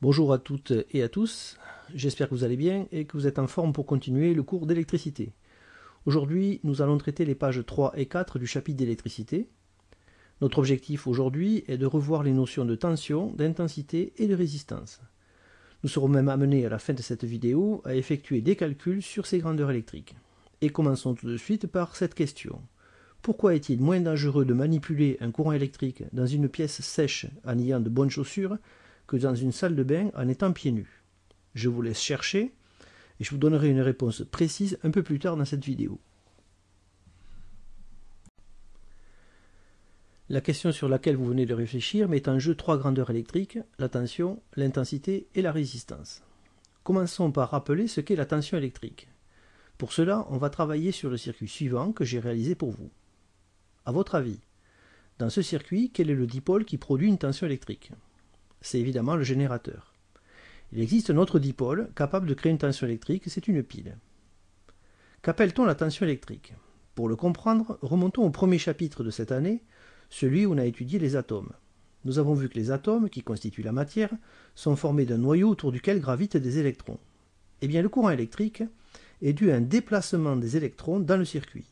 Bonjour à toutes et à tous, j'espère que vous allez bien et que vous êtes en forme pour continuer le cours d'électricité. Aujourd'hui, nous allons traiter les pages 3 et 4 du chapitre d'électricité. Notre objectif aujourd'hui est de revoir les notions de tension, d'intensité et de résistance. Nous serons même amenés à la fin de cette vidéo à effectuer des calculs sur ces grandeurs électriques. Et commençons tout de suite par cette question. Pourquoi est-il moins dangereux de manipuler un courant électrique dans une pièce sèche en ayant de bonnes chaussures que dans une salle de bain en étant pieds nus? Je vous laisse chercher et je vous donnerai une réponse précise un peu plus tard dans cette vidéo. La question sur laquelle vous venez de réfléchir met en jeu trois grandeurs électriques, la tension, l'intensité et la résistance. Commençons par rappeler ce qu'est la tension électrique. Pour cela, on va travailler sur le circuit suivant que j'ai réalisé pour vous. À votre avis, dans ce circuit, quel est le dipôle qui produit une tension électrique? C'est évidemment le générateur. Il existe un autre dipôle capable de créer une tension électrique, c'est une pile. Qu'appelle-t-on la tension électrique? Pour le comprendre, remontons au premier chapitre de cette année, celui où on a étudié les atomes. Nous avons vu que les atomes, qui constituent la matière, sont formés d'un noyau autour duquel gravitent des électrons. Eh bien, le courant électrique est dû à un déplacement des électrons dans le circuit.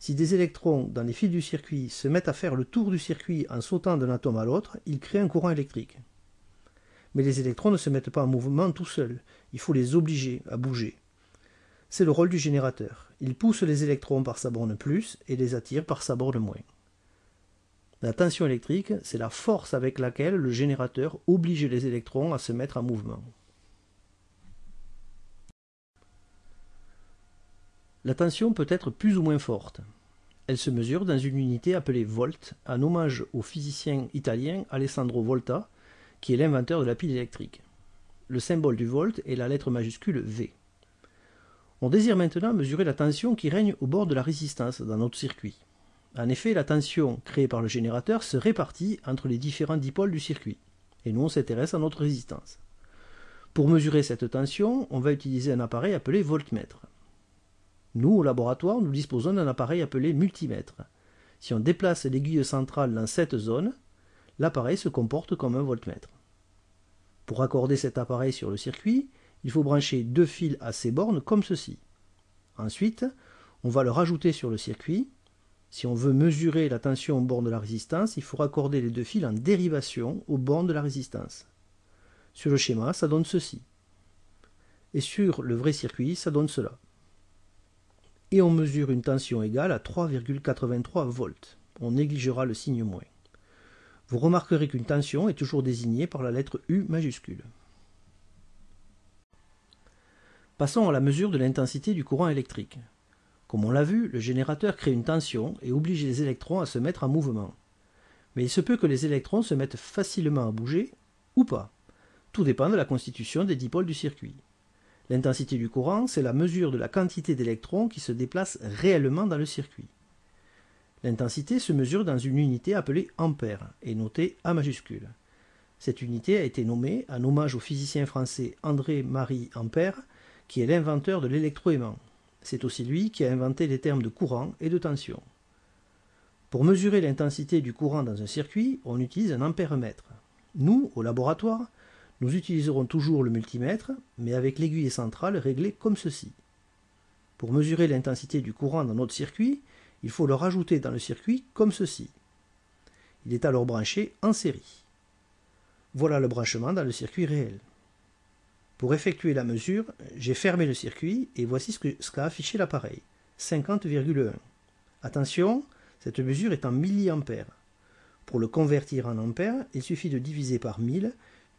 Si des électrons dans les fils du circuit se mettent à faire le tour du circuit en sautant d'un atome à l'autre, ils créent un courant électrique. Mais les électrons ne se mettent pas en mouvement tout seuls, il faut les obliger à bouger. C'est le rôle du générateur. Il pousse les électrons par sa borne plus et les attire par sa borne moins. La tension électrique, c'est la force avec laquelle le générateur oblige les électrons à se mettre en mouvement. La tension peut être plus ou moins forte. Elle se mesure dans une unité appelée volt, en hommage au physicien italien Alessandro Volta, qui est l'inventeur de la pile électrique. Le symbole du volt est la lettre majuscule V. On désire maintenant mesurer la tension qui règne au bord de la résistance dans notre circuit. En effet, la tension créée par le générateur se répartit entre les différents dipôles du circuit. Et nous, on s'intéresse à notre résistance. Pour mesurer cette tension, on va utiliser un appareil appelé voltmètre. Nous, au laboratoire, nous disposons d'un appareil appelé multimètre. Si on déplace l'aiguille centrale dans cette zone, l'appareil se comporte comme un voltmètre. Pour raccorder cet appareil sur le circuit, il faut brancher deux fils à ces bornes comme ceci. Ensuite, on va le rajouter sur le circuit. Si on veut mesurer la tension au bord de la résistance, il faut raccorder les deux fils en dérivation au bord de la résistance. Sur le schéma, ça donne ceci. Et sur le vrai circuit, ça donne cela. Et on mesure une tension égale à 3,83 volts. On négligera le signe moins. Vous remarquerez qu'une tension est toujours désignée par la lettre U majuscule. Passons à la mesure de l'intensité du courant électrique. Comme on l'a vu, le générateur crée une tension et oblige les électrons à se mettre en mouvement. Mais il se peut que les électrons se mettent facilement à bouger ou pas. Tout dépend de la constitution des dipôles du circuit. L'intensité du courant, c'est la mesure de la quantité d'électrons qui se déplacent réellement dans le circuit. L'intensité se mesure dans une unité appelée ampère et notée A majuscule. Cette unité a été nommée en hommage au physicien français André-Marie Ampère, qui est l'inventeur de l'électroaimant. C'est aussi lui qui a inventé les termes de courant et de tension. Pour mesurer l'intensité du courant dans un circuit, on utilise un ampèremètre. Nous, au laboratoire, nous utiliserons toujours le multimètre, mais avec l'aiguille centrale réglée comme ceci. Pour mesurer l'intensité du courant dans notre circuit, il faut le rajouter dans le circuit comme ceci. Il est alors branché en série. Voilà le branchement dans le circuit réel. Pour effectuer la mesure, j'ai fermé le circuit et voici ce qu'a affiché l'appareil, 50,1. Attention, cette mesure est en milliampères. Pour le convertir en ampères, il suffit de diviser par 1000,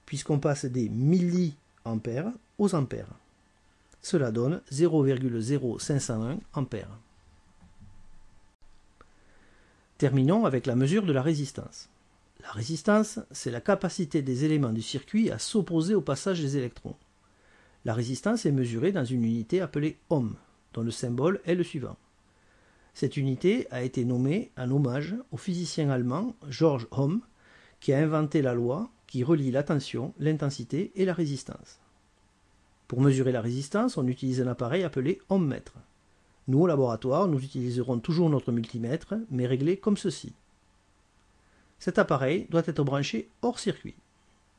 puisqu'on passe des milliampères aux ampères. Cela donne 0,0501 ampères. Terminons avec la mesure de la résistance. La résistance, c'est la capacité des éléments du circuit à s'opposer au passage des électrons. La résistance est mesurée dans une unité appelée ohm, dont le symbole est le suivant. Cette unité a été nommée en hommage au physicien allemand Georg Ohm, qui a inventé la loi qui relie la tension, l'intensité et la résistance. Pour mesurer la résistance, on utilise un appareil appelé ohmmètre. Nous, au laboratoire, nous utiliserons toujours notre multimètre, mais réglé comme ceci. Cet appareil doit être branché hors circuit.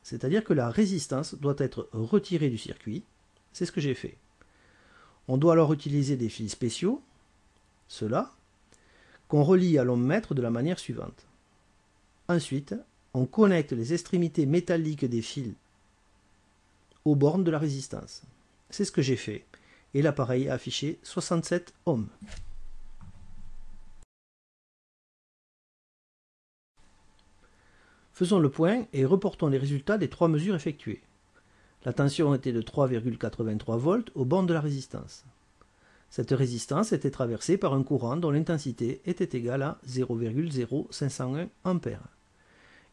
c'est-à-dire que la résistance doit être retirée du circuit. C'est ce que j'ai fait. On doit alors utiliser des fils spéciaux, ceux-là, qu'on relie à l'ohmmètre de la manière suivante. Ensuite, on connecte les extrémités métalliques des fils aux bornes de la résistance. C'est ce que j'ai fait, et l'appareil a affiché 67 ohms. Faisons le point et reportons les résultats des 3 mesures effectuées. La tension était de 3,83 volts aux bornes de la résistance. Cette résistance était traversée par un courant dont l'intensité était égale à 0,0501 A.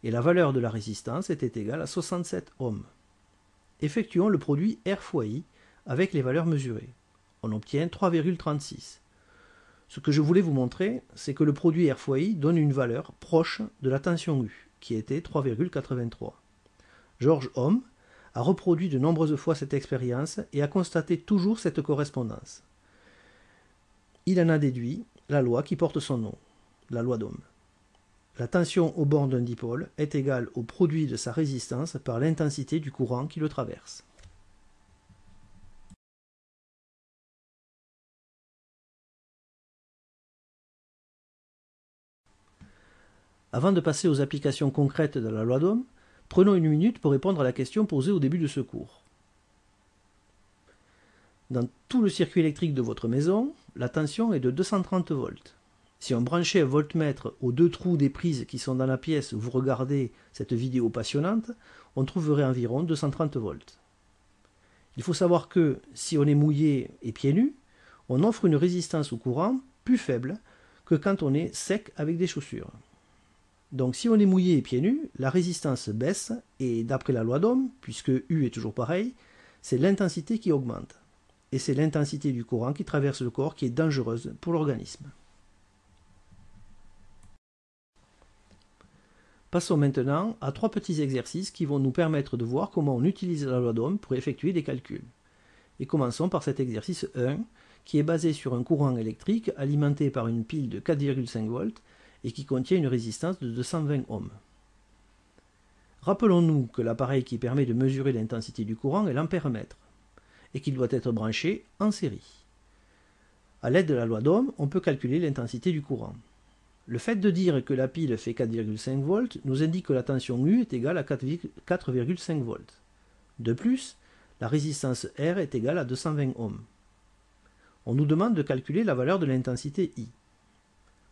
Et la valeur de la résistance était égale à 67 ohms. Effectuons le produit R fois I avec les valeurs mesurées. On obtient 3,36. Ce que je voulais vous montrer, c'est que le produit R fois I donne une valeur proche de la tension U, qui était 3,83. George Ohm a reproduit de nombreuses fois cette expérience et a constaté toujours cette correspondance. Il en a déduit la loi qui porte son nom, la loi d'Ohm. La tension au bord d'un dipôle est égale au produit de sa résistance par l'intensité du courant qui le traverse. Avant de passer aux applications concrètes de la loi d'Ohm, prenons une minute pour répondre à la question posée au début de ce cours. Dans tout le circuit électrique de votre maison, la tension est de 230 volts. Si on branchait un voltmètre aux 2 trous des prises qui sont dans la pièce où vous regardez cette vidéo passionnante, on trouverait environ 230 volts. Il faut savoir que, si on est mouillé et pieds nus, on offre une résistance au courant plus faible que quand on est sec avec des chaussures. Donc si on est mouillé et pieds nus, la résistance baisse, et d'après la loi d'Ohm, puisque U est toujours pareil, c'est l'intensité qui augmente. Et c'est l'intensité du courant qui traverse le corps qui est dangereuse pour l'organisme. Passons maintenant à 3 petits exercices qui vont nous permettre de voir comment on utilise la loi d'Ohm pour effectuer des calculs. Et commençons par cet exercice 1, qui est basé sur un courant électrique alimenté par une pile de 4,5 volts et qui contient une résistance de 220 ohms. Rappelons-nous que l'appareil qui permet de mesurer l'intensité du courant est l'ampèremètre, et qu'il doit être branché en série. A l'aide de la loi d'Ohm, on peut calculer l'intensité du courant. Le fait de dire que la pile fait 4,5 volts nous indique que la tension U est égale à 4,5 volts. De plus, la résistance R est égale à 220 ohms. On nous demande de calculer la valeur de l'intensité I.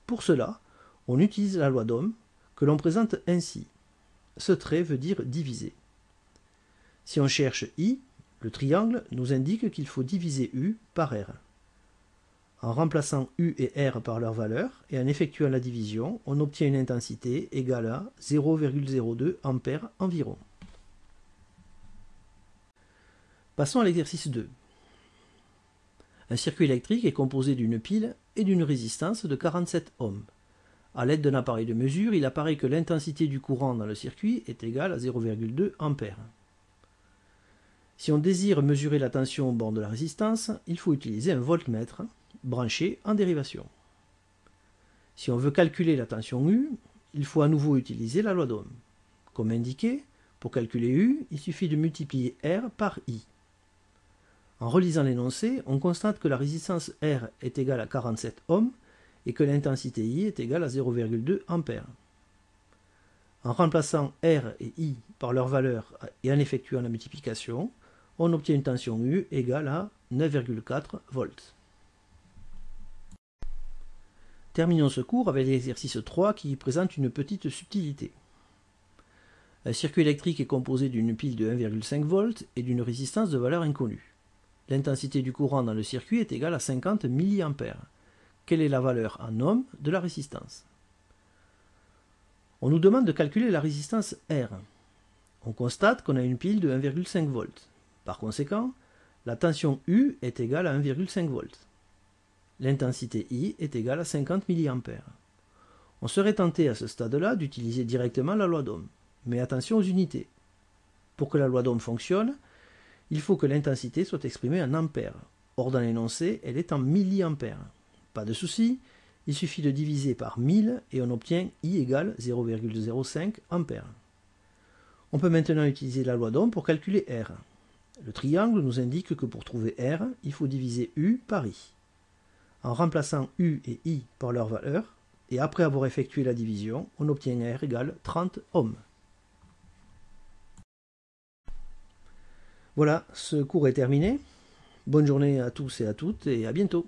Pour cela, on utilise la loi d'Ohm, que l'on présente ainsi. Ce trait veut dire diviser. Si on cherche I, le triangle nous indique qu'il faut diviser U par R. En remplaçant U et R par leur valeur et en effectuant la division, on obtient une intensité égale à 0,02 A environ. Passons à l'exercice 2. Un circuit électrique est composé d'une pile et d'une résistance de 47 ohms. A l'aide d'un appareil de mesure, il apparaît que l'intensité du courant dans le circuit est égale à 0,2 A. Si on désire mesurer la tension au bord de la résistance, il faut utiliser un voltmètre branché en dérivation. Si on veut calculer la tension U, il faut à nouveau utiliser la loi d'Ohm. Comme indiqué, pour calculer U, il suffit de multiplier R par I. En relisant l'énoncé, on constate que la résistance R est égale à 47 ohms et que l'intensité I est égale à 0,2 A. En remplaçant R et I par leurs valeurs et en effectuant la multiplication, on obtient une tension U égale à 9,4 volts. Terminons ce cours avec l'exercice 3 qui présente une petite subtilité. Un circuit électrique est composé d'une pile de 1,5 volts et d'une résistance de valeur inconnue. L'intensité du courant dans le circuit est égale à 50 mA. Quelle est la valeur en ohms de la résistance? On nous demande de calculer la résistance R. On constate qu'on a une pile de 1,5 volts. Par conséquent, la tension U est égale à 1,5 volts. L'intensité I est égale à 50 mA. On serait tenté à ce stade-là d'utiliser directement la loi d'Ohm, mais attention aux unités. Pour que la loi d'Ohm fonctionne, il faut que l'intensité soit exprimée en ampères. Or dans l'énoncé, elle est en milliampères. Pas de souci, il suffit de diviser par 1000 et on obtient I égale 0,05 ampères. On peut maintenant utiliser la loi d'Ohm pour calculer R. Le triangle nous indique que pour trouver R, il faut diviser U par I. En remplaçant U et I par leurs valeurs, et après avoir effectué la division, on obtient R égale 30 ohms. Voilà, ce cours est terminé. Bonne journée à tous et à toutes et à bientôt.